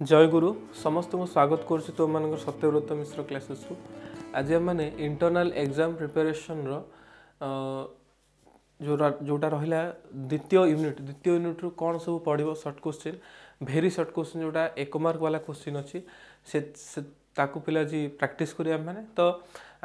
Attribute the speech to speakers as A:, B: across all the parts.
A: जय गुरु समस्त को स्वागत करुच्ची तुम मान सत्यव्रत मिश्र क्लासेस आज आम मैंने इंटरनल एग्जाम प्रिपरेशन जोटा रहा द्वितीय यूनिट रू कौन सब पढ़ो shirt question very short question जोटा 1 मार्क वाला क्वेश्चन अच्छी से ताकू पिला जी प्रैक्टिस करिया माने तो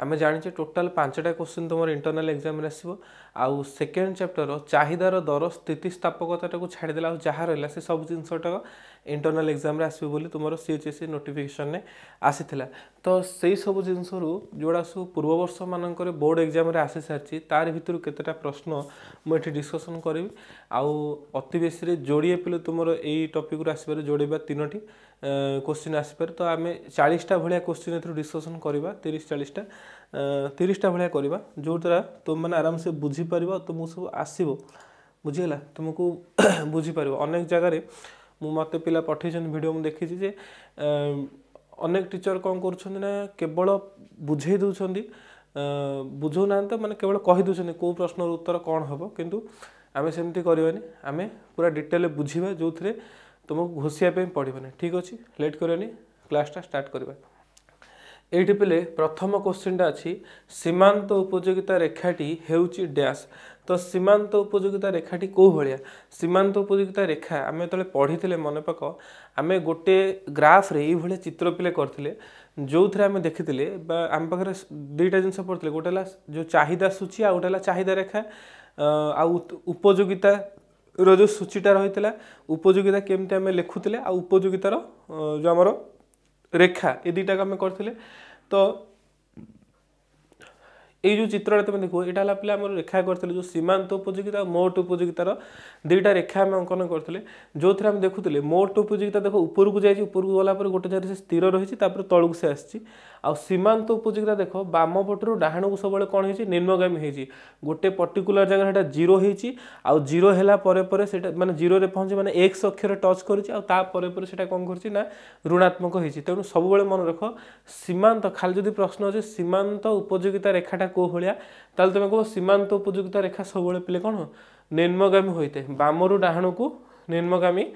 A: आम जाने टोटाल 5टा क्वेश्चन तुम इंटरनल एग्जाम आसो आउ सेकेंड चैप्टर चाहिदार दर स्थितिस्थापकता को छाड़देला जहाँ रहा से सब जिनसटा इंटरनल एग्जाम आसो बोली तुम सीएचएससी नोटिफिकेशन ने आसीथिला तो सही सब जिनस जोड़ा सब पूर्व वर्ष मानक बोर्ड एग्जाम आसी सारी तार भर केतेटा प्रश्न मुझे डिस्कसन करी आउ अति बेसी जोड़े पिले तुम यही टॉपिक आसपार जोड़े 3टी क्वेश्चन आसपार तो आम 40टा भाया क्वेश्चन ए डिस्कसन करवा 30टा भाया करवा जो द्वारा तुम मैंने आराम से बुझीपर तुमको सब आसो बुझीगला तुमको बुझीपर अनेक जगार मत पिला पठे वीडियो मुझे देखी अनेक टीचर कौन कर केवल बुझे दौरान बुझौना तो माने केवल कहीदे कौ प्रश्न उत्तर कौन हम किंतु आम सेमती करवानी आम पूरा डिटेल बुझा जो थे तुमको घोषियापी पड़ोनी ठीक अच्छे लेट करनी क्लासटा स्टार्ट करवा ये पे प्रथम क्वेश्चनटा अच्छी सीमांत उपयोगिता रेखाटी हेउची डैश तो सीमांत उपयोगिता रेखाटी कौ भाया सीमांत उपयोगिता रेखा आम जो पढ़ी थे मन पक आम गोटे ग्राफ रे ये चित्र पिले करते जो थे आम देखी आम पाखे 2टा जिन पढ़ते गोटे जो चाहिदा सूची आ गोटे चाहिदा रेखा उपयोगिता रो जो सूचीटा रही उपयोगिता केमती आम लिखुले आ उपयोगितार जो आमर रेखा ये 2टा आम करते तो ये जो चित्र तुम देखो यहाँ पे आम रेखा करते जो सीमांत उपयोगिता मोट उपयोगितार 2टा रेखा आम अंकन करते जो थे आम देखुले मोट उपयोगिता देखो ऊपर को जाए ऊपर को गलापर गोटे जगह से स्थिर रही तलू से आसी सीमांत उपयोगिता देख बाम पटर डाण को सब कौन हो निम्नगामी हो गोटे पर्टिकुलर जगह जीरो हो जीरो है माने जीरो रे पहुंचे माने एक्स अक्षर टच कर कौन कर ऋणात्मक हो तेणु सब मन रख सीमांत खाली जदि प्रश्न अच्छे सीमांत उपयोगिता रेखाटा कौ भाया ताल तुम कह सीमांत उपयोगिता रेखा सब पे कौन निम्नगामी होता है बामरू डाण को निम्नगामी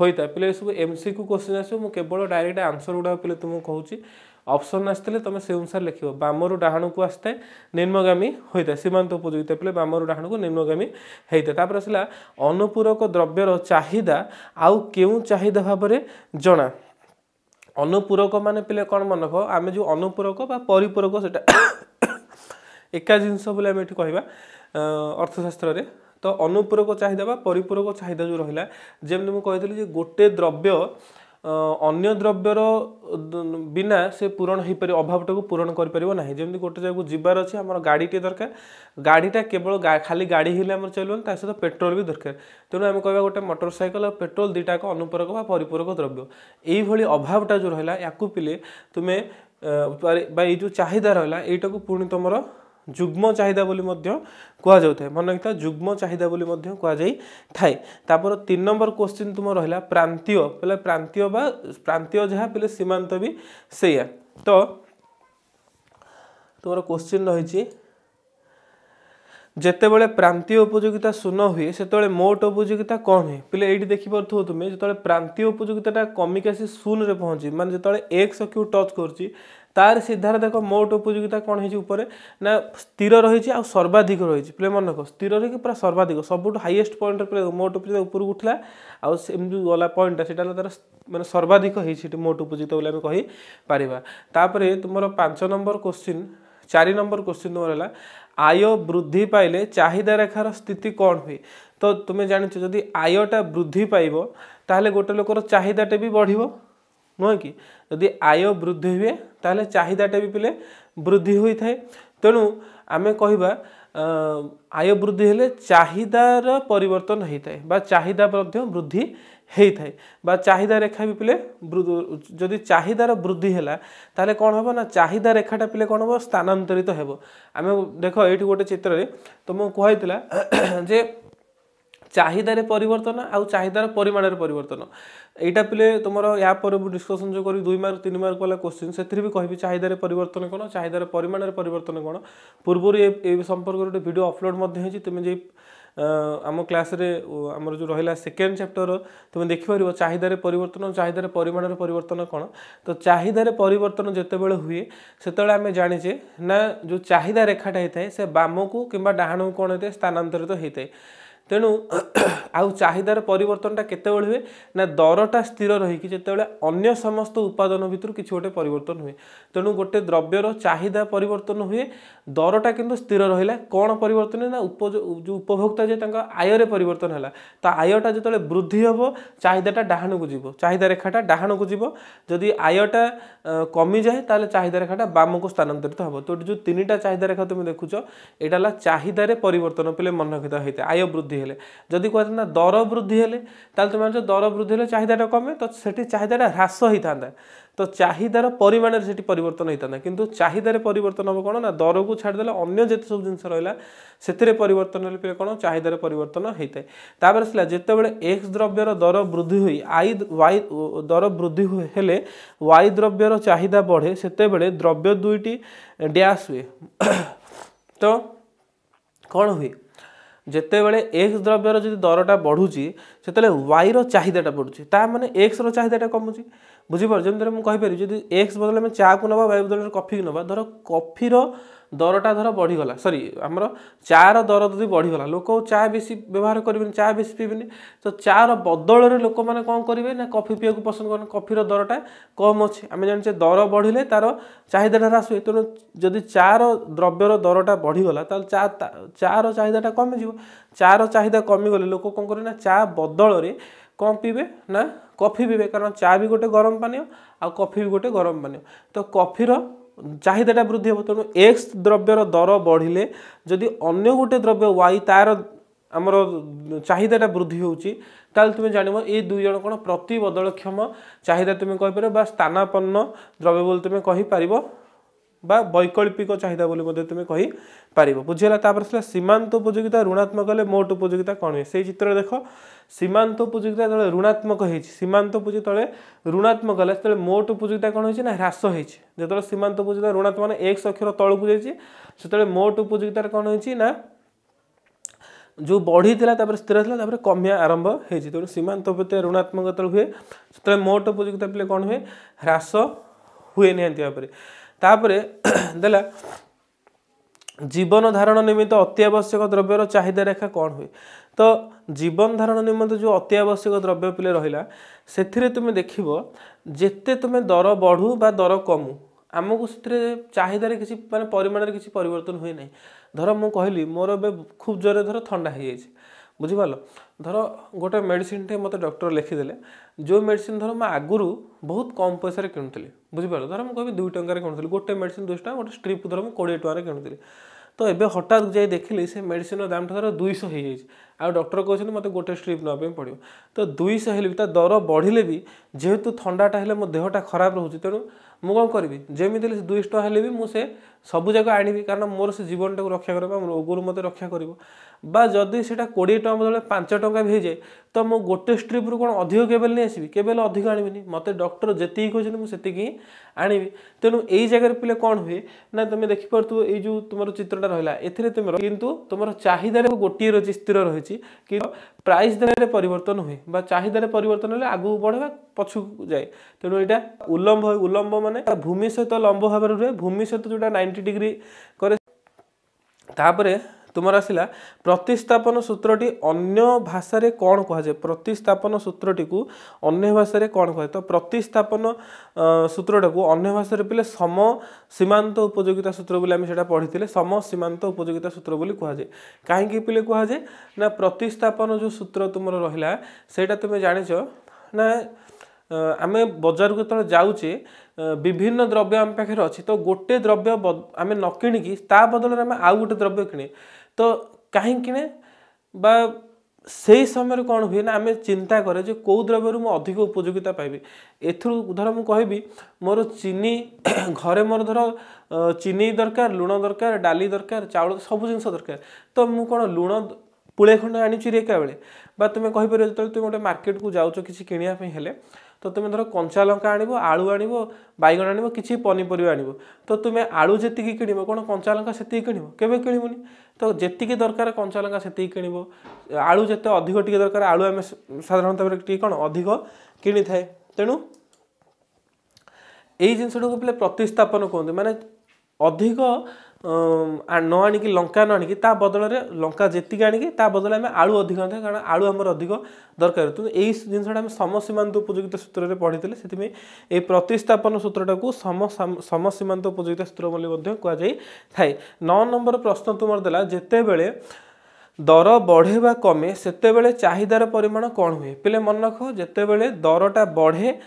A: होता है पे सब एमसीक्यू क्वेश्चन आसो मुझे केवल डायरेक्ट आंसर गुड़ा पे तुमको कहूँ ऑप्शन आसते तुम से अनुसार लिख बामरू डाण को आसता है निम्नगामी होता है सीमांत उपयोगिता पे बामरू डाण को निम्नगामी होता है आसला अनुपूरक द्रव्यर चाहिदा आउ क्यों चाहिदा भाव में जना अनुपूरक मान पे कौन मन रख आम जो अनुपूरक परिपूरक से एका जिनस बोले आम ये कहवा अर्थशास्त्र रे तो अनुपूरक चाहिदा परिपूरक चाहिदा जो रहा जमी मुझे कही गोटे द्रव्य अन्य द्रव्यर बिना से पूरण हो पारे अभावटा को पूरण करना जमी गोटे जगह जीवार अच्छे आम गाड़ीटे दरकार गाड़ीटा केवल खाली गाड़ी हेल्ले आम चलून ता सहित पेट्रोल भी दरकार तेणु आम कह गोटे मोटरसाइकेल और पेट्रोल 2टाक अनुपूरक परिपूरक द्रव्य यही अभावटा जो रहा या पिले तुम्हें ये जो चाहिदा रहा यहीटा को पुणी तुम जुग्म चाहिदा बोली कहुए मन रखा जुग्म चाहिदा बोली कहुए तापर 3 नंबर क्वेश्चन तुम रहा प्रांतीय पे प्रांतीय जहाँ पे सीमांत भी सैया तो तुम क्वेश्चन रही जितेबाला प्रांतीय उपयोगिता शून्य हुए से मोट उपयोगिता कौन हुए पे ये देखिपे तुम्हें जो प्रांतीय उपयोगिता कमिक आसी 0 रे पहुँची माने जो एक्स अक्ष टच कर तार सीधार देख मोट उपयोगिता कौन है ना स्थिर रही आ सर्वाधिक रही पे मन रख स्थिर रही पूरा सर्वाधिक सब हाईएस्ट पॉइंट पे मोट उपयोगिता ऊपर उठला आ जो गला पॉइंटा से तार माने सर्वाधिक होती मोट उपयोगिता बोले आम कहीपर तुम 5 नंबर क्वेश्चन 4 नंबर क्वेश्चन तुम रहा आय वृद्धि पाइले चाहिदा रेखार स्थिति कौन हुए तो तुम्हें जान जदि आयटा वृद्धि पाइब ताहले गोटे लोकर चाहिदाटे भी बढ़ नुह कि जदि आय वृद्धि हुए ताहले चाहिदाटे भी पे वृद्धि होता है तेणु आम कहवा आय वृद्धि हेले चाहिदार परिवर्तन होता है चाहिदा वृद्धि होता है चाहिदा रेखा भी पे जदि चाहिदार वृद्धि है ताहले कौन हम ना चाहिदा रेखाटा पे कौन हम स्थानांतरित हो आम देख ये गोटे चित्र तुमको कहुला जे चाहिदार परिवर्तन आउ चाहिदार परिमाण परिवर्तन यहाँ पे तुम या डिस्कसन जो कर 2 मार्क 3 मार्क वाला क्वेश्चन से भी कहि चाहिदार परिवर्तन कौन चाहिदार परिमाण परिवर्तन कौन पूर्व ये संपर्क गोटे वीडियो अपलोड तुम्हें आम क्लास आमर जो रहा सेकेंड चैप्टर तुम देखिपर चाहिदार परिवर्तन चाहिदार परिमाण परिवर्तन कौन तो चाहिदार परिवर्तन जितेबाला हुए से आम जाचे ना जो चाहिदा रेखाटा होता है से बाम को कि डाण को कौन होता है स्थानांतरित होता है तेणु आउ चाहिदार परिवर्तनटा केतेबेले हुए ना दरटा स्थिर रही जितेबाला अन्य समस्त उपादान भितर किसी गोटे परिवर्तन हुए तेणु गोटे द्रव्यर चाहिदा परिवर्तन हुए दरटा किंतु स्थिर रहा कौन परिवर्तन है ना जो उपभोक्ता जे आय परिवर्तन है तो आयटा जो वृद्धि हम चाहिदाटा डाहाण को जीव चाहिदा रेखाटा डाहाण को जीव जदि आयटा कमी जाए ताले चाहिदा रेखाटा बाम को स्थानांतरित हम तो जो तीन चाहिदा रेखा तुम देखुच यहाँ चाहिदार परिवर्तन पे मन रखिता होता है आय वृद्धि हेले जदि कहते ना दर वृद्धि हेले ताले तुम दर वृद्धि हेले चाहिदाटा कमे तो सेठी चाहिदाटा ह्रास होता तो चाहिदार परिमाण से परिवर्तन होता किंतु चाहिदार परिवर्तन हम कौन ना दर को छाड़देले अन्य जिते सब जिन रहा से परिवर्तन कौन चाहिदार परिवर्तन होता है तापर आसला जितेबाला एक्स द्रव्यर दर वृद्धि हुई वाई दर वृद्धि हेले वाई द्रव्यर चाहिदा बढ़े से द्रव्य दुईटी डैश हुए तो कौन हुए जितेबाला एक्स द्रव्यर जो दरटा बढ़ुची से वाई चाहिदाटा बढ़ुची माने एक्स चाहिदाटा कमुची बुझीपार जमीन मुझे कहीपरि जब एक्स बदल में चा को नवा वाई बदल कॉफी को नवा धर कॉफीर दरटा धर बढ़ीगला सॉरी आमर चार दर जब बढ़ीगला लोक चा बेसी व्यवहार करेंगे चा बेसी पीबेनि तो चार बदल में लोक मैंने कौन करेंगे ना कॉफी पीवा को पसंद कर कॉफीर दरटा कम अच्छे आम जाने दर बढ़िले तार चाहिदाटा ह्रास हुए तेणु जदि चार द्रव्यर दरटा बढ़ीगला चार चाहिदाटा कमिज चार चाहिदा कमिगले लोक कौन करेंगे ना चा बदल में कौन पीबे ना कॉफी पीबे कारण चा भी गोटे गरम पानी आ कॉफी भी गोटे गरम पानी तो कॉफीर चाहिदाटा वृद्धि हम तेणु एक्स द्रव्यर दर बढ़िले जदि अन्य गोटे द्रव्य वाई तार आमर चाहिदाटा वृद्धि होची ताल तुम जान ये दुई जन कौन प्रति बदलक्षम चाहिदा तुम कहीपर स्थानापन्न द्रव्य बोली तुम कहीपर वैकल्पिक चाहिदा बोली तुम कहीपर बुझीगला सीमांत उपयोगिता ऋणात्मक हेल्ले मोट उपयोगिता कौन हुए से चित्र देख सीमांत उपयोगिता जो ऋणात्मक हो सीमांत उपयोगिता ऋणात्मक है मोट उपयोगिता कौन हो ह्रास होते सीमांत उपयोगिता ऋणात्मक मान एक्स अक्षर तौक जाते मोट उपयोगिता कौन हो जो बढ़ी स्थिर था कमिया आरंभ होती तेणु सीमांत उपयोगिता ऋणात्मक जो हुए से मोट उपयोगिता पे कौन हुए ह्रास हुए निहांती भाव तापर देला जीवन धारण निमित्त अत्यावश्यक द्रव्यर चाहिदा रेखा कौन हुए तो जीवन धारण निमित्त जो अत्यावश्यक द्रव्य पे रहा से तुम देख जिते तुम दर बढ़ू बा दर कमु आमको से चाहिदार किसी माने परिमाण किसी परिवर्तन हुए ना धर मु कहली मोर खूब जोरे धर ठंडा हो जाए बुझीपाल धर गोटे मेडिसिन टे मत डॉक्टर लिखिदेले जो मेडिसिन धर मैं आगुरी बहुत कम पैसा किणुली बुझीपाल धर मुझे कह 2 टंकार किणुली गोटे मेडिसिन 200 टका गोटे स्ट्रिप धर मुझे 20 टकर किणुली तो एबे हठात जाए देखिली से मेडिसिन दाम धर 200 हो जाए आ डॉक्टर कहते मत गोटे स्ट्रिप नापी पड़ो तो 200 हेल्ले भी दर बढ़िले भी जेहेतु ठंडाटा हेल्ले मो देहटा खराब रोचे तेणु मु कौन करी जमी 200 टका हेल्ले भी मुझे सबू जगह आनी कारण मोर से जीवनटा को रक्षा कर रोगरू मत रक्षा कर जदि से 20 टका बदले 5 टका भी हो जाए तो मो गोटे स्ट्रिप रू कौन अधिक केवल नहीं आसबि केवल अधिक आनबी मत डॉक्टर जी कहते मुझे ही आनबी तेणु यही जगह पे कौन हुए ना तुम देखिपु ये जो तुम चित्रटा रहा ए तुम कितु तुम चाहिदार गोटे रही स्थिर रही कि प्राइस दर परिवर्तन हुए चाहिदार परिवर्तन हेल्ले आगू बढ़े पछू जाए तेणु यहाँ उलम्ब माने भूमि सहित लंब भाव रुहे भूमि सहित जोटा 90 डिग्री करे तापर तुम आसला प्रतिस्थापन सूत्रटी अन्य भाषा रे कौन कहुए प्रतिस्थापन सूत्रटी को अन्य भाषा रे कौन कहुए तो प्रतिस्थापन सूत्रटा को अन्य भाषा रे पिले सम सीमांत उपयोगिता सूत्र बोली आम से पढ़ी सम सीमांत उपयोगिता सूत्र बोली कहुए कहीं पिले कहुए ना प्रतिस्थापन जो सूत्र तुम रहा सेटा तुम जानिच ना आम बजार को जो जाऊे विभिन्न द्रव्य आम पाखे अच्छी तो गोटे द्रव्य आम न किणिकी ता बदल आम आउ गोटे द्रव्य किणे तो कहीं किणे बा से समय कौन हुए ना आम चिंता करे जो कौ द्रव्य मु अधिक उपयोगिता पाइबी एथुरु धर मु कहबी मोर चीनी घरे मोर धर चीनी दरकार लुण दरकार डाली दरकार चाउल सब जिन दरकार तो मु कौन लुण पुळे खंड आनी एका बेले बा तुम कहीपर जो तुम गोटे मार्केट को जाऊच किसी किनिया हेले तो तुम धर कंचा लंका आनिबो आलू आनिबो बैगण आनिबो किछि पनीपरिया आनिबो तो तुम आलू जेतिकी किनिबो कोन कंचा लंका सेतिकी किनिबो केबे किनिबोनी तो जेतिकी दरकार कंचा लंका सेतिकी किनिबो आलू जेते अधिक टिके दरकार आलू आमे साधारणतः टिके कोन अधिक किनि थाए तेनु एई जिनसडा को पले प्रतिस्थापन कहते माने अधिक न आनिक लंका न आनिक ता बदल में लंका जेतिक आनिक ता बदल में आलू अधिक आने कारण आलू आमर अधिक दरकार तो यही जिनसा आम समसीमांत उपयोगिता सूत्र में पढ़ी से ये प्रतिस्थापन सूत्रटा को समसीमांत उपयोगिता सूत्र बोली कहुए 9 नंबर प्रश्न तुम देला जेते बेले दर बढ़े बा कमे सेते बेले चाहिदार परिमाण कौन हुए पिले मन रख जेते बेले दरटा बढ़े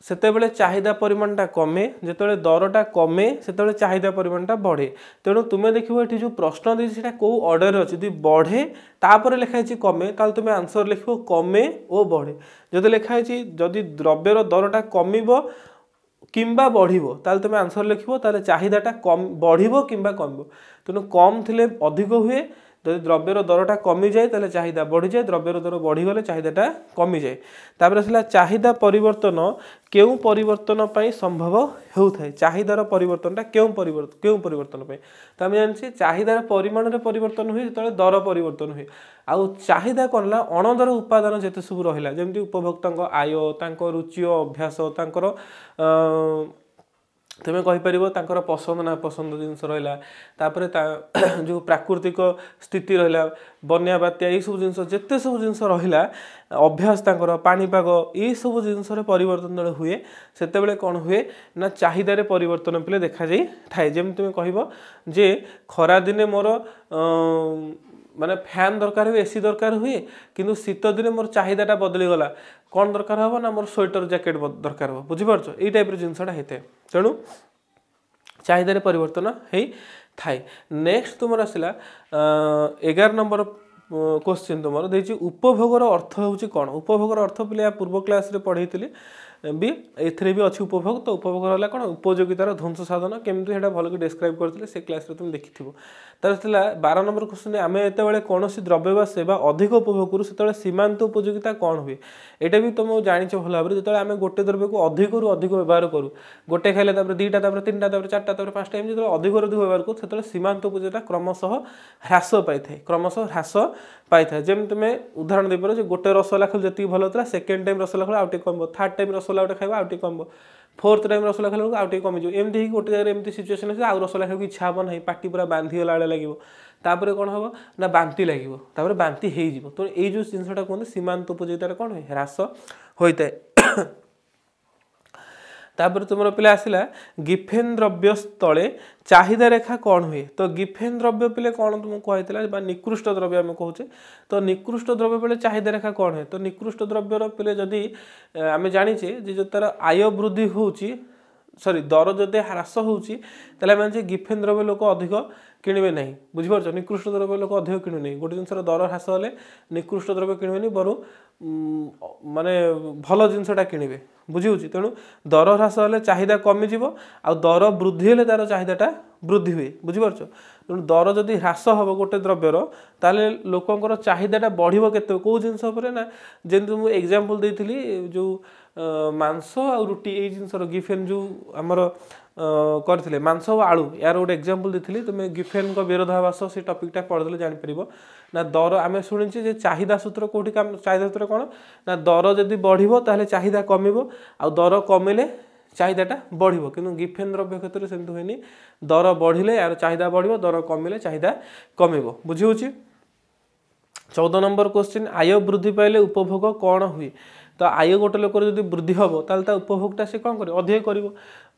A: सेतेबेले चाहिदा परिमाणटा कमे जेतेबेले दरटा कमे सेतेबेले चाहिदा परिमाणटा बढ़े तेणु तुम्हें देखो ये जो प्रश्न दी सेटा को ऑर्डर अच्छी यदि बढ़े तापर लिखाई कमे ताल तुम आंसर लिखो कमे और बढ़े जदि लिखाई जदि द्रव्यर दरटा कमिबो किंबा बढ़िबो ताल तुम आंसर लिखो ताले चाहिदाटा कम बढ़िबो किंबा कमिबो तेणु कम थिले अधिक हुए जदि द्रव्यर दरटा कमी जाए ताले चाहिदा बढ़ी जाए द्रव्यर दर बढ़ी गले चाहिदाटा कमी जाए तापर आसला चाहिदा परिवर्तन केउ परिवर्तन पई संभव होउथाय चाहिदार परिवर्तनटा केउ परिवर्तन पई त हम जानछि चाहिदार परिमाण रे परिवर्तन हुए तळे दर परिवर्तन हुए आउ चाहिदा कोनला अणदर उपादान जेते सब रहिला जेमति उपभोक्तांक आय तांक रुचि अभ्यास तांकर तुम्हें कहीपर पसंद ना पसंद जिनस रहा जो प्राकृतिक स्थिति रहा बन्या बात्या ये सब जिन जिते सब जिन रहा अभ्यास पानीपाग ये सब जिनस परिवर्तन जो हुए से कौन हुए ना चाहिदार परिवर्तन पे देखा जाए थाए जमी तुम्हें कह जे खरा दिने मोर माने फैन दरकार हुए एसी दरकार हुए किंतु शीत दिन मोर चाहिदाटा बदली गला कौन दरकार हम ना मोर स्वेटर जैकेट दरकार हो बुझीपार ये टाइप जिनसा होता है तेणु चाहिदार परिवर्तन हो थाए नेक्स्ट तुम आसला 11 नंबर क्वेश्चन तुम देखिए उपभोगर अर्थ हूँ कौन उपभोगर अर्थ पे या पूर्व क्लास रे पढ़ी भी एथरे भी अच्छी उपभोग तो उपभोग है कौन उपयोगितार ध्वंस साधन केमती है भल डिस्क्राइब करते से क्लास रे तुम देखि तार 12 नंबर क्वेश्चन आम एत कौन द्रव्य बा सेवा अधिक उपभोग करूँ से सीमांत उपयोगिता कौन हुए यहाँ भी तुम जाच भल भाव जो आम गोटे द्रव्य को अधिक अधिक व्यवहार करूँ गोटे खाइले दुईटा तीन चार्टा 5टा एम जो अधिक अधिक व्यवहार करूँ से सीमांत उपयोगिता क्रमशः ह्रास पाई क्रमशः ह्रास पाई जमी तुम्हें उदाहरण दे पार गोटे रसगोला खेल जी भल होता सेकेंड टाइम रसगोला खेल आउटे कम थर्ड टाइम रसगोला गोटे खाइबा आउटे कम फोर्थ टाइम रसगोला खेल आउटे कम एमती गोटे जगह एमती सिचुएसन है आउ रसगोला खाइबा इच्छा हम ना पार्टी पूरा बांधीगला लगे तापर कौन हम ना बांति लगे बांति हो तो ये जो जिनसा कहते सीमांत उपयोगितार कौन हुए ह्रास होता है तापर तुम पे आसला गिफेन द्रव्य तले चाहिदा रेखा कौन हुए तो गिफेन द्रव्य पे कौन तुमको कहता निकृष्ट द्रव्य आम कहूचे तो निकृष्ट द्रव्य पे चाहिदा रेखा कौन हुए तो निकृष्ट द्रव्यर पे जदि आम जाचे जो तार आय वृद्धि होची सॉरी दर जदि ह्रास होमें गिफेन द्रव्य लोक अधिक किणवे ना बुझीपार निकृष्ट द्रव्य लोक अधिक किणवे ना गोटे जिनस दर ह्रास हेल्ले निकृष्ट द्रव्य किणवे बरु माने भल जिनसटा किणवे बुझी तेणु दर ह्रास हेल्ले चाहिदा कमिज आ दर वृद्धि हेल्ले तार चाहिदाटा वृद्धि हुए बुझीपार तेणु दर जदि ह्रास हम गोटे द्रव्यर ताले लोकंर चाहिदाटा बढ़िबो केते को जिनस उपरे ना जेंतु मु एग्जांपल देइथिली जो मांस आ रुटी ए जिनसर गिफेन जो आमर करथिले मांस और आलू यार गोटे एग्जांपल देइथिली तुमे गिफेन को विरोधाभास से टॉपिकटा पढ़देले जानि परिबो ना दर आमे सुनिचे जे चाहिदा सूत्र कोठी काम चाहिदा सूत्र कोन ना दर जदि बढ़िबो ताले चाहिदा कमिबो आ दर कमिले चाहिदाटा बढ़िबो किंतु गिफेन द्रव्य क्षेत्र में सेमती हुएनी दर बढ़िले यार चाहिदा बढ़िबो दर कमिले चाहिदा कमिबो बुझी होची 14 नंबर क्वेश्चन आय वृद्धि पाइले उपभोग कौन हुए तो आय गोटे लोकर जब वृद्धि हम ताल उपभोगटा से कौन कर अधिक कर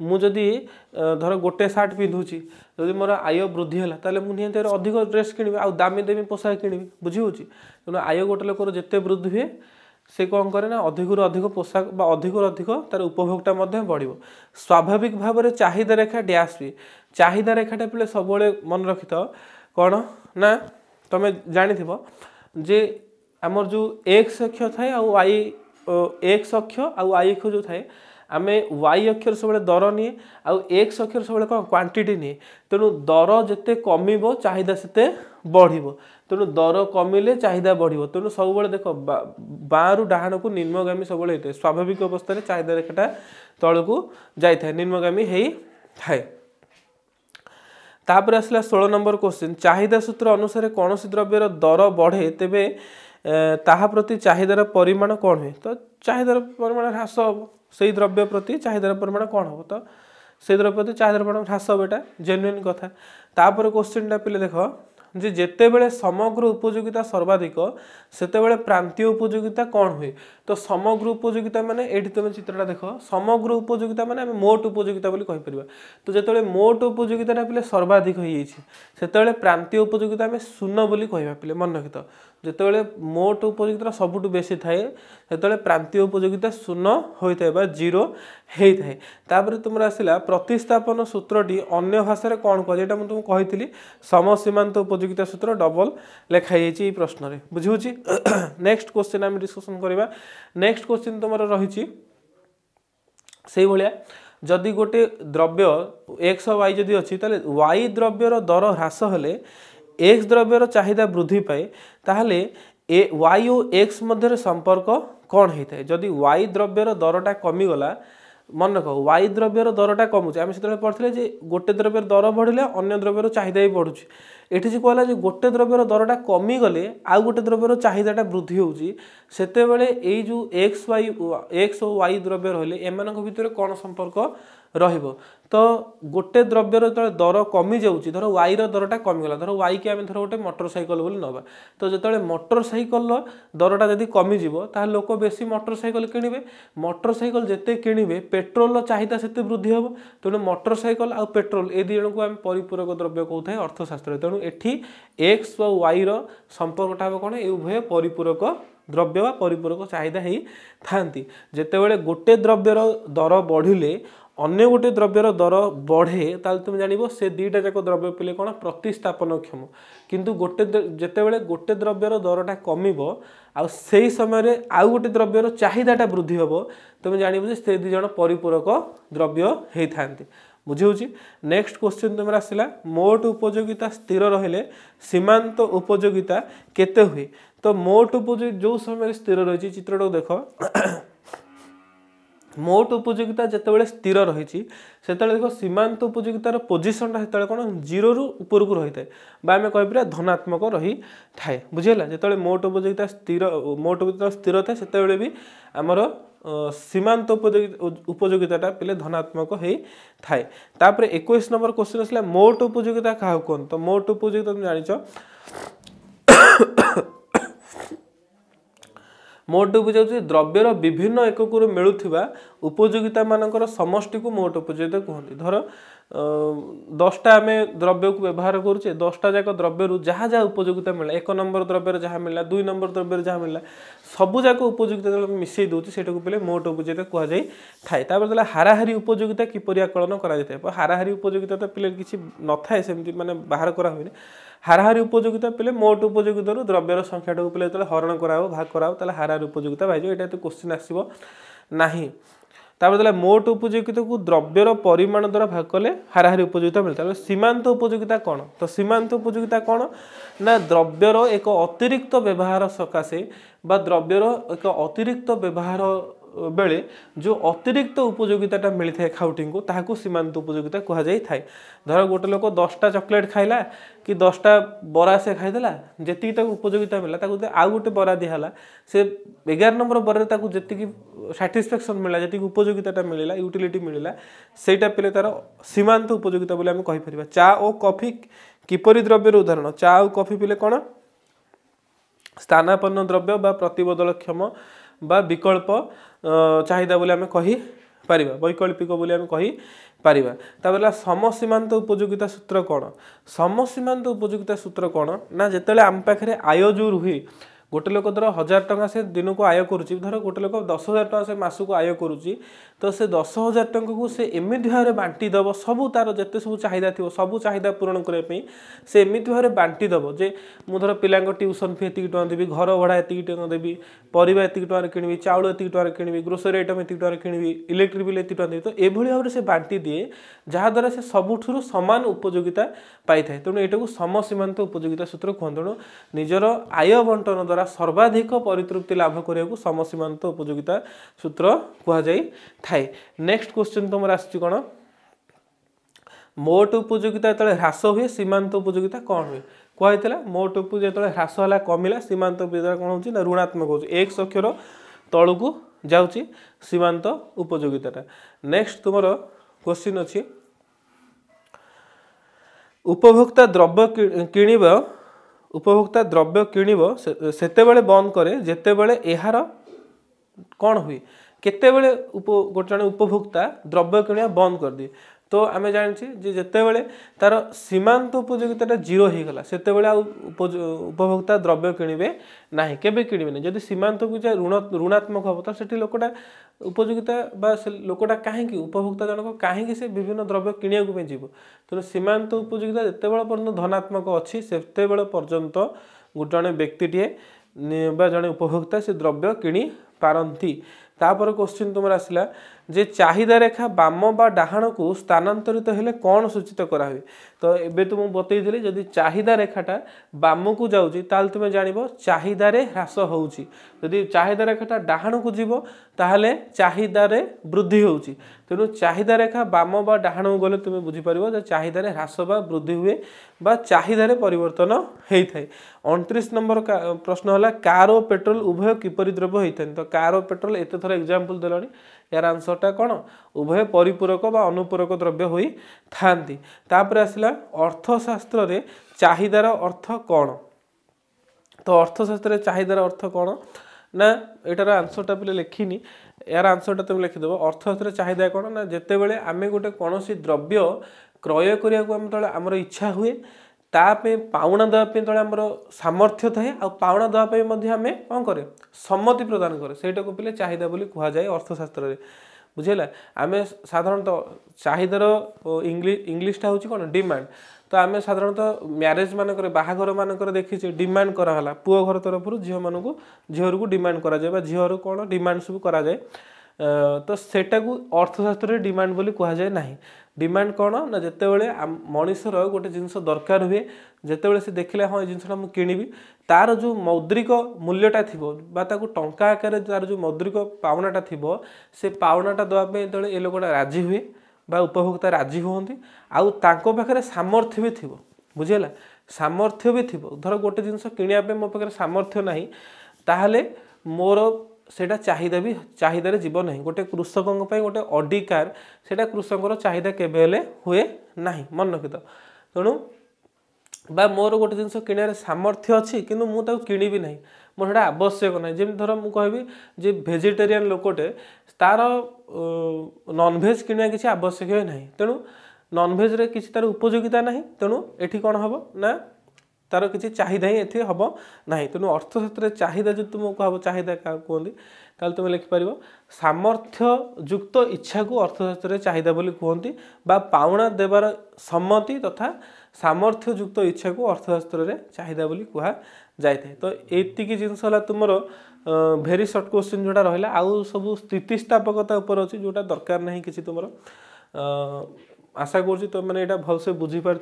A: मुझे धर गोटे सार्ट पिंधुची जब मोर आय वृद्धि है ताले मुझे अधिक ड्रेस किणी आ दामी दामी पोशाक किणी बुझी होची तेणु आय गोटे लोकर जिते वृद्धि हुए से कौन करे ना अधिक अधिक पोशाक अधिक अधिक तार उपभोगटा बढ़ स्वाभाविक भाव में चाहिदा रेखा डैश हुए चाहिदा रेखाटा पे सब मन रखि था कौन ना तुम्हें जानी जे आमर जो एक्स अक्ष थाए आई एक्स अक्ष आउ आई अक्ष जो थाए आम वाई अक्षर सब दर निए आउ एक्स अक्षर सब कौन क्वांटिटी निए तेणु दर जिते कमिबो चाहिदा सेते बढ़िबो तेणु दर कमिले चाहिदा बढ़िबो तेणु सब बेले देख बारु डाहाण को निम्नगामी सब बेले होते स्वाभाविक अवस्था चाहिदा रेखाटा तल को जाए निम्नगामी हेई थाए। तापर आसला 16 नंबर क्वेश्चन चाहिदा सूत्र अनुसार कौन सी द्रव्यर दर बढ़े तेबे ताहा प्रति चाहिदार परिमाण कौन हुए तो चाहिदार परिमाण ह्रास हम से द्रव्य प्रति चाहिदार परिमाण कौन हम तो से द्रव्य प्रति चाहिदार परिमाण ह्रास हम एटा जेन्युइन कथा। तापर क्वेश्चनटा पिले देख जे जेतेबेले समग्र उपयोगिता सर्वाधिक सेतेबेले प्रांतीय उपयोगिता कौन हुए तो समग्र उपयोगिता माने एठी तुम चित्रटा देख समग्र उपयोगिता माने आमे मोट उपयोगिता बोली कहि परिबा तो जेतेबेले मोट उपयोगिताटा पिले सर्वाधिक होई जाइछि सेतेबेले प्रांतीय उपयोगिता आमे शून्य बोली कहिबा पिले मन रखित जेतेबेले मोट उपयोगिता सबुठु बेसी थाए सेतेबेले प्रांतीय उपयोगिता शून्य होइथाय बा जीरो हेइथाय। तापर तुमरा आसिला प्रतिस्थापन सूत्रटी अन्य भाषा कौन कह जेटा मैं तुमको कही समसीमांत उपयोगिता सूत्र डबल लिखाई प्रश्न रे बुझी। नेक्स्ट क्वेश्चन आम डिस्कसन करवा। नेक्स्ट क्वेश्चन तुम रही से भाया जदि गोटे द्रव्य एक्स और वाई जदि अच्छी ताले वाई द्रव्यर दर ह्रास हेले एक्स द्रव्यर चाहिदा वृद्धि पाए ताहले ए वाई और एक्स मध्य संपर्क कौन होता है जदि वाई द्रव्यर दरटा कमिगला मन रख वाई द्रव्यर दरटा कमुचे आम से पढ़ते जे गोटे द्रव्यर दर बढ़िले अन्य द्रव्यर चाहिदा भी बढ़ुची एठी जे कहला जे गोटे द्रव्यर दरटा कमिगले आउ गोटे द्रव्यर चाहिदाटा वृद्धि होउची सेतेबेले एई जो एक्स और वाई द्रव्य रहले एमानक भितर कौन संपर्क रहिबो तो गोटे द्रव्यर जो दर कमी जाऊँगी धर वाई दरटा कमिगला धर वाई के आम धर गोटे मोटरसाइकल बोली नवा तो जो मोटरसाइकल दरटा जदि कमिजिब ताहले लोक बेसी मोटरसाइकल किणवे मोटरसाइकल जिते किणवे पेट्रोल चाहिदा सेते वृद्धि हम तेणु मोटरसाइकल आ पेट्रोल ए दुई जन को आम परिपूरक द्रव्य कहते हैं अर्थशास्त्र तेणु एठी एक्स और वाई संपर्कटा हम कौन ये उभय परिपूरक द्रव्य वा परिपूरक चाहिदा ही थांती जेतेबेले गोटे द्रव्यर दर बढ़िले अन्य गोटे द्रव्यर दर बढ़े ताल तुम जानिबो से दुईटा जाक द्रव्य पिले कौन प्रतिस्थापन क्षम किंतु गोटे जेतेबेले गोटे द्रव्यर दरटा कमिबो आ सेही समय आउ गोटे द्रव्यर चाहिदाटा वृद्धि हेबो तुम जानिबो जे से दुई जण परिपूरक द्रव्य हेई थांती बुझी। नेक्स्ट क्वेश्चन तुम आसला मोट उपयोगिता स्थिर रहिले सीमांत उपयोगिता केते हुए तो मोट उपयोगिता जो समय स्थिर रही चित्रटा देख मोट उपयोगिता जितेबाला स्थिर रही देख सीमांत उपयोगितार पोजिशनटा से कौन जीरो रु ऊपर को रही है आम कह धनात्मक रही थाए बुझेगा जिते मोट उपयोगिता मोट उपयोगिता स्थिर थाए से भी आमर सीमांत उपयोगिता पिले धनात्मक हो थाए। तापर 21 नंबर क्वेश्चन आसला मोट उपयोगिता क्या कहते तो मोट उपयोगिता तुम जान मोट उपयोगिता द्रव्यर विभिन्न एकक मिलुवा उपयोगिता मानकर समष्टि को मोट उपयोगिता कहते धर 10टा आम द्रव्य को व्यवहार करुचे 10टा जाक द्रव्य जहाँ जहाँ उपयोगिता मिला 1 नंबर द्रव्य जहाँ मिला 2 नंबर द्रव्य जहाँ मिला सबू जाक उपयोगिता मिसई दूसरी से पे मोट उपयोगिता कहुई थाए। हाराहारी उपयोगिता किपरि आकलन कर हाराहारी उपयोगिता तो पे किसी न थाए सेमती माने बाहर करा हुए हाराहारी उपयोगिता पे मोट उपयोगिता द्रव्यर संख्या टाक पे जो हरण कराओ भाग कराओ ताले हाराहारी उपयोगिता भाई यहाँ तो क्वेश्चन आसो ना तापर मोट उपयोगिता को द्रव्यर परिमाण द्वारा भाग कले हाराहारी उपयोगिता मिलता है। सीमांत उपयोगिता कौन तो सीमांत उपयोगिता कौन ना द्रव्यर एक अतिरिक्त व्यवहार सकाशे बा द्रव्यर एक अतिरिक्त व्यवहार बेले जो अतिरिक्त उपयोगिता मिलता है खाउटी को ताकू सीमांत उपयोगिता कहुई थाए धर गोटे लोक 10टा चॉकलेट खाइला कि 10टा बरा से खाईदेला जी उपयोगिता मिला आउ गोटे बरा दिहला से 11 नंबर बरारे जी साटिस्फैक्शन मिला जी उपयोगिता मिलला यूटिलिटी मिलला सेटा पे तार सीमांत उपयोगिता बोली आम कहीपर। चा और कॉफी किपरि द्रव्यर उदाहरण चा और कॉफी पिले कौन स्थानापन्न द्रव्य बा प्रतिबदल क्षम बा विकल्प चाहिदा बोली आम कही पारिबा वैकल्पिक बोली आम कही पारिबा। तापर समसीमांत उपयोगिता सूत्र कौन समसीमांत उपयोगिता सूत्र कौन ना जिते आम पाखे आय जो रुहे गोटे लोक धर 1000 टंका से दिन को आय करुच्ची धर गोटे लोक 10,000 टंका से मासक आय करुच्ची तो से 10,000 टंका को से एमती भाव में बांटी दब सबू तार जिते सब चाहिदा थी सबू चाहिदा पूरण करने से एमती भाव में बांटी दब जे मुझे पिला ट्यूशन फी एति टଙ୍କା देवी घर भड़ा एति टଙ୍କା देवी परिवा एति टଙ୍କା किणवी चाउल एति टଙ୍କା किणवी ग्रोसरी आइटम एति टଙ୍କା किणवी इलेक्ट्रिक बिल एति टଙ୍କା देवी तो एभली भाव से बांटी दिए जहाद्वारा से सबुठू समान उपयोगिता पाई थाए तेणु एटा को समसीमांत उपयोगिता सूत्र कहते तेणु निजर आय बंटन द्वारा सर्वाधिक परितृप्ति लाभ करने को समसीमांत उपयोगिता सूत्र कहुए। नेक्स्ट क्वेश्चन तुम आसुची कौन मोट उपयोगिता जो ह्रास हुए सीमांत उपयोगिता कौन हुए कहला मोट उपयोगिता जो ह्रास है कमिला सीमांत उपयोगिता कौन हो ऋणात्मक हो एक अक्षर तलू को जाऊँगी सीमांत उपयोगिता। नेक्स्ट तुम क्वेश्चन अच्छी उपभोक्ता द्रव्य किणव उपभोक्ता द्रव्य किणव सेतेबेले बंद करे जेतेबेले एहार कौन हुए केतेबेले गोटे जन उपभोक्ता द्रव्य किणवा बंद कर दिए तो आम जानी जितेबले तार सीमांत उपयोगिता जीरो हो गला से उपभोक्ता द्रव्य किणवे ना केबे किणवे ना जदि सीमांत उपयोगिता ऋणात्मक हम तो से लोकटा उपयोगिता लोकटा कहीं उपभोक्ता जनक कहीं से विभिन्न द्रव्य किणा जीव तेणु सीमांत उपयोगिता जितेबाला पर्यटन धनात्मक अच्छी से पर्यंत गोटे जड़े व्यक्तिटे जड़े उपभोक्ता से द्रव्य किणी पारती। तापर क्वेश्चन तुम आसला जे चाहिदा रेखा बाम बा डाहाण को स्थानांतरित हेले कौन सूचित करा हुए तो एबे तुम बतई जदि चाहिदा रेखाटा बाम को जाऊँगी ताल तुम जान चाहिदारे ह्रास होउची जदि चाहिदा रेखाटा डाहाण को जीव ताहले चाहिदारे वृद्धि होउची तेणु चाहिदा रेखा बाम बा डाहाण को गले तुम बुझीपर चाहिदारे ह्रास बा वृद्धि हुए बा चाहिदारे परिवर्तन होता है। 29 नंबर प्रश्न है कार और पेट्रोल उभय किपरि द्रव्य होता है तो कार और पेट्रोल एत थर एग्जांपल देलानी यार आंसरटा कौन उभय परिपूरक बा अनुपूरक द्रव्य होई थांती। तापर आसला अर्थशास्त्र रे चाहिदार अर्थ कौन तो अर्थशास्त्र चाहिदार अर्थ कौन ना एटार आंसरटा पे लिखिनी यार आंसरटा तुम लिखिदेव अर्थशास्त्र चाहिदा कौन ना जितेबले आम गोटे कौन द्रव्य क्रय करने आमर इच्छा हुए तापे पाउणा देवाई जो आम सामर्थ्य थाए आ पाउणा देवाई आम कौन करे सम्मति प्रदान करे सेटा को पे चाहिदा बोली कहुए अर्थशास्त्र रे बुझेगा आम साधारणतः चाहिदार इंग्लीशटा हूँ कौन डिमांड तो आम साधारणतः म्यारेज मानक बाहाघर मानक देखी डिमांड कराला पुओ घर तरफ झील मानक झीर को डिमांड करा जाए झीर कौन डिमांड सब करा जाए तो सेटा को अर्थशास्त्र डिमांड बोली कहुए ना डिमांड कौन ना जितेबले मनीषर गोटे जिनस दरकार हुए जितेबले से देखले हाँ जिनसा मुझे किणवी तार जो मौद्रिक मूल्यटा थी टंका आकार तार जो मौद्रिक पावनाटा थी से पावनाटा देवाई जो ये लोकटा राजी हुए बा उपभोक्ता राजी होती आउ तांको पाखरे सामर्थ्य भी थी बुझेगा सामर्थ्य भी थी धर गोटे जिनस किणवाई मो पाखे सामर्थ्य ना ताहले मोर सेटा चाहिदा भी चाहिदारे जीव ना गोटे कृषकों गोटे ऑडी कार सेटा कृषकर चाहिदा केबेले हुए ना मन रखी तेणु बा मोर गोटे जिनस किणारे सामर्थ्य अच्छी किंतु मुझे किणवी ना मोर सेटा आवश्यक ना जमी धर मुझे कहबी जे भेजिटेरियन लोकटे तार नॉनभेज किणवा किसी आवश्यक ना तेणु नॉनभेज रे किसी तार उपयोगिता ना तेणु एठी कौन हम ना तार किसी चाहिदा ही ये हम ना तेणु अर्थशास्त्र चाहिदा जो तुम कह चाहिदा क्या कहते ताल तुम लिखिपर सामर्थ्य युक्त इच्छा को अर्थशास्त्र चाहिदा बोली कहती बा पाउणा देवार सम्मति तथा सामर्थ्य युक्त इच्छा को अर्थशास्त्र चाहिदा बोली कह जाए तो एतिकी जिनस तुम भेरी सर्ट क्वेश्चन जोटा रहा आउ सब स्थितिस्थापकता उपर अच्छी जोटा दरकार ना कि तुम आशा कर तो मैंने यहाँ भलसे बुझीपार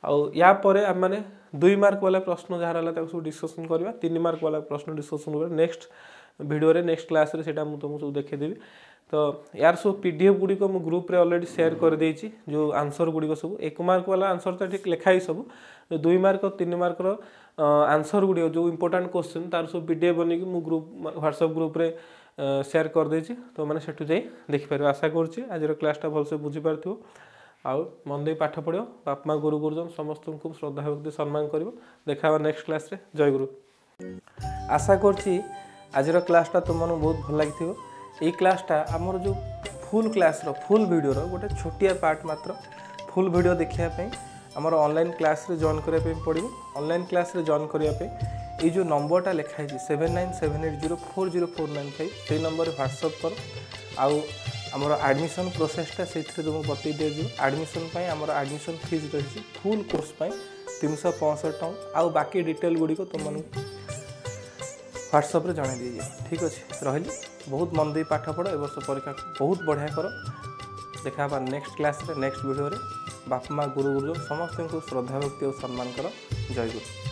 A: आउ या पर आम मैंने 2 मार्क वाला प्रश्न जहाँ रहा सब डिस्कसन करवा 3 मार्क वाला प्रश्न डिस्कसन कर नेक्स्ट वीडियो रे नेक्स्ट क्लास रे सेटा मु तुमको सब देखेदेवी तो यार सब पीडीएफ गुड़ी को ग्रुप रे ऑलरेडी शेयर कर देछि जो आंसर गुड़ी को सब 1 मार्क वाला आंसर तो ठीक लिखाई सब 2 मार्क और 3 मार्क रो आंसर गुड़ी जो इंपोर्टेंट क्वेश्चन तार सब पीडीएफ बनी कि मु ग्रुप व्हाट्सएप ग्रुप रे शेयर कर देछि तो मैंने सेठु जाई देखि पार आशा करछि आज रो क्लासटा भलसे बुझी पारथिबो आउ मन दे पाठ पढ़ो बापमा गुरु गुरुजन समस्त को श्रद्धा भक्ति सम्मान करिवो देखा नेक्स्ट क्लास रे जय गुरु आशा करछि आज क्लासटा तुमको बहुत भल लगी ये क्लासटा आमर जो फुल क्लास फुल वीडियो गोटे छोटिया पार्ट मात्र फुल वीडियो देखापी आमर ऑनलाइन क्लास रे जॉइन करने पड़ो ऑनलाइन क्लास रे जॉइन करने ये जो नंबरटा लिखाई 7978040495 से नंबर व्हाट्सअप कर आउ आमर एडमिशन प्रोसेसटा से तुमको बतई दिज्व एडमिशन आमर एडमिशन फीस रही फुल कोर्स 365 टଙ୍କା आउ बाकी डिटेल गुड़िक तुम व्हाट्सअप जन दीजिए। ठीक अच्छे रही बहुत मन दे पाठ पढ़ ए वर्ष परीक्षा बहुत बढ़िया कर। देखा नेक्स्ट क्लास नेक्स्ट वीडियो बापा माँ गुरु गुरुजन समस्त को श्रद्धा भक्ति और सम्मान कर। जय गुरु।